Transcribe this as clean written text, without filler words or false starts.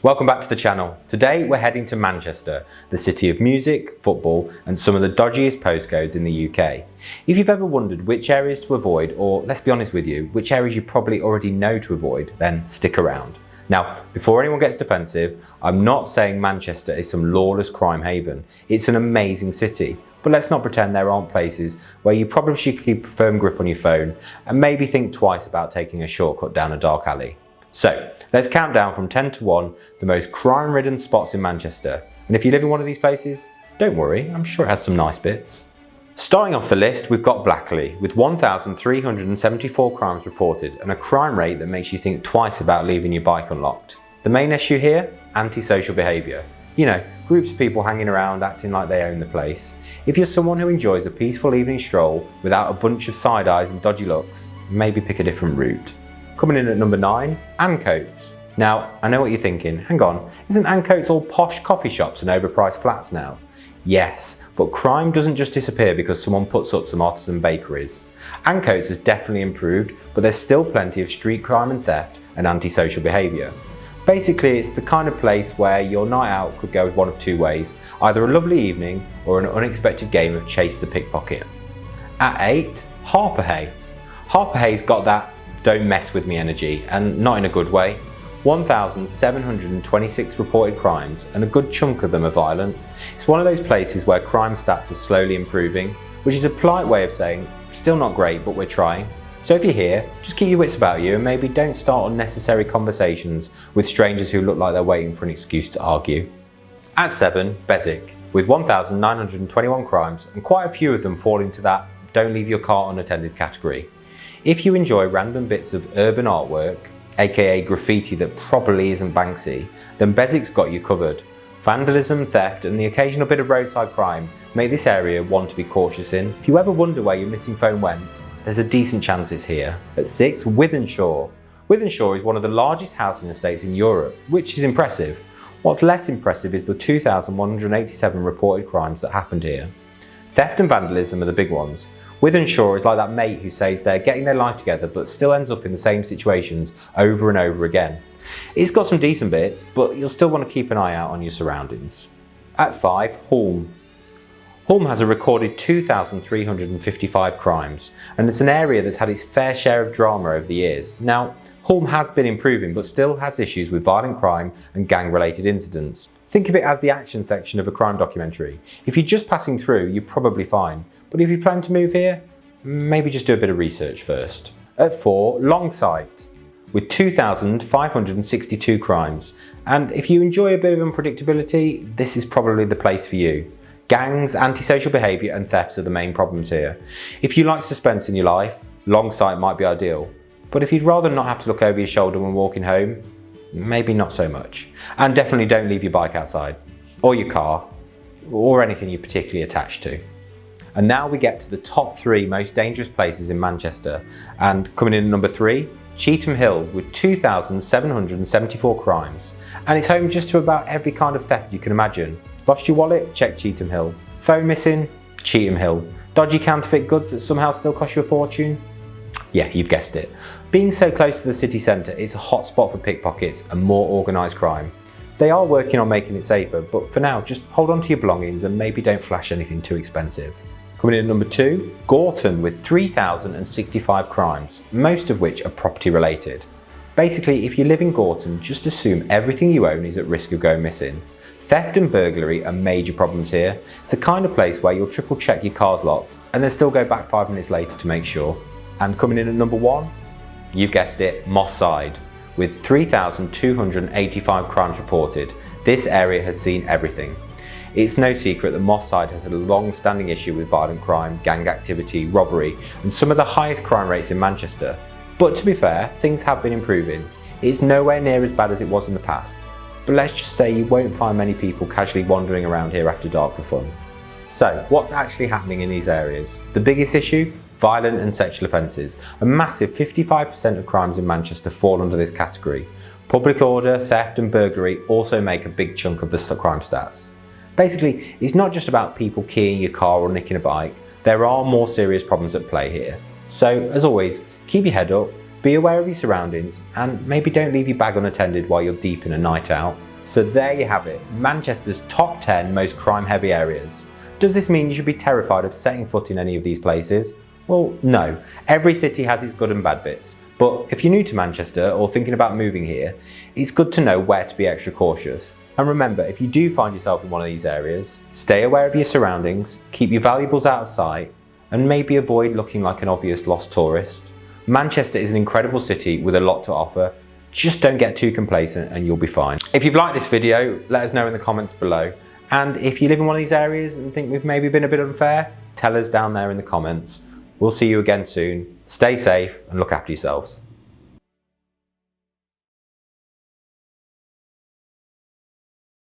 Welcome back to the channel. Today we're heading to Manchester, the city of music, football and some of the dodgiest postcodes in the UK. If you've ever wondered which areas to avoid, or let's be honest with you, which areas you probably already know to avoid, then stick around. Now, before anyone gets defensive, I'm not saying Manchester is some lawless crime haven. It's an amazing city, but let's not pretend there aren't places where you probably should keep a firm grip on your phone and maybe think twice about taking a shortcut down a dark alley. So, let's count down from 10 to 1 the most crime-ridden spots in Manchester. And if you live in one of these places, don't worry, I'm sure it has some nice bits. Starting off the list, we've got Blackley, with 1,374 crimes reported and a crime rate that makes you think twice about leaving your bike unlocked. The main issue here? Antisocial behaviour. You know, groups of people hanging around acting like they own the place. If you're someone who enjoys a peaceful evening stroll without a bunch of side eyes and dodgy looks, maybe pick a different route. Coming in at number 9, Ancoats. Now, I know what you're thinking, hang on, isn't Ancoats all posh coffee shops and overpriced flats now? Yes, but crime doesn't just disappear because someone puts up some artisan bakeries. Ancoats has definitely improved, but there's still plenty of street crime and theft and antisocial behaviour. Basically, it's the kind of place where your night out could go one of two ways, either a lovely evening or an unexpected game of chase the pickpocket. At 8, Harperhay. Harperhay's got that don't mess with me energy, and not in a good way. 1,726 reported crimes, and a good chunk of them are violent. It's one of those places where crime stats are slowly improving, which is a polite way of saying, still not great, but we're trying. So if you're here, just keep your wits about you and maybe don't start unnecessary conversations with strangers who look like they're waiting for an excuse to argue. At 7, Beswick, with 1,921 crimes, and quite a few of them fall into that don't leave your car unattended category. If you enjoy random bits of urban artwork, aka graffiti that probably isn't Banksy, then Beswick's got you covered. Vandalism, theft and the occasional bit of roadside crime make this area one to be cautious in. If you ever wonder where your missing phone went, there's a decent chance it's here. At 6, Wythenshawe. Wythenshawe is one of the largest housing estates in Europe, which is impressive. What's less impressive is the 2,187 reported crimes that happened here. Theft and vandalism are the big ones. Wythenshawe is like that mate who says they're getting their life together but still ends up in the same situations over and over again. It's got some decent bits, but you'll still want to keep an eye out on your surroundings. At 5, Hulme. Hulme has a recorded 2,355 crimes, and it's an area that's had its fair share of drama over the years. Now, Hulme has been improving, but still has issues with violent crime and gang-related incidents. Think of it as the action section of a crime documentary. If you're just passing through, you're probably fine. But if you plan to move here, maybe just do a bit of research first. At 4, Longsight, with 2,562 crimes. And if you enjoy a bit of unpredictability, this is probably the place for you. Gangs, antisocial behaviour and thefts are the main problems here. If you like suspense in your life, Longsight might be ideal. But if you'd rather not have to look over your shoulder when walking home, maybe not so much. And definitely don't leave your bike outside, or your car, or anything you're particularly attached to. And now we get to the top 3 most dangerous places in Manchester. And coming in at number 3, Cheetham Hill, with 2,774 crimes. And it's home just to about every kind of theft you can imagine. Lost your wallet? Check Cheetham Hill. Phone missing? Cheetham Hill. Dodgy counterfeit goods that somehow still cost you a fortune? Yeah, you've guessed it. Being so close to the city centre, it's a hot spot for pickpockets and more organised crime. They are working on making it safer, but for now, just hold on to your belongings and maybe don't flash anything too expensive. Coming in at number 2, Gorton, with 3,065 crimes, most of which are property related. Basically, if you live in Gorton, just assume everything you own is at risk of going missing. Theft and burglary are major problems here. It's the kind of place where you'll triple check your car's locked and then still go back 5 minutes later to make sure. And coming in at number 1, you've guessed it, Moss Side, with 3,285 crimes reported. This area has seen everything. It's no secret that Moss Side has a long-standing issue with violent crime, gang activity, robbery, and some of the highest crime rates in Manchester. But to be fair, things have been improving. It's nowhere near as bad as it was in the past. But let's just say you won't find many people casually wandering around here after dark for fun. So, what's actually happening in these areas? The biggest issue? Violent and sexual offences. A massive 55% of crimes in Manchester fall under this category. Public order, theft and burglary also make a big chunk of the crime stats. Basically, it's not just about people keying your car or nicking a bike. There are more serious problems at play here. So, as always, keep your head up, be aware of your surroundings, and maybe don't leave your bag unattended while you're deep in a night out. So there you have it, Manchester's top 10 most crime-heavy areas. Does this mean you should be terrified of setting foot in any of these places? Well, no. Every city has its good and bad bits. But if you're new to Manchester or thinking about moving here, it's good to know where to be extra cautious. And remember, if you do find yourself in one of these areas, stay aware of your surroundings, keep your valuables out of sight, and maybe avoid looking like an obvious lost tourist. Manchester is an incredible city with a lot to offer. Just don't get too complacent and you'll be fine. If you've liked this video, let us know in the comments below. And if you live in one of these areas and think we've maybe been a bit unfair, tell us down there in the comments. We'll see you again soon. Stay safe and look after yourselves.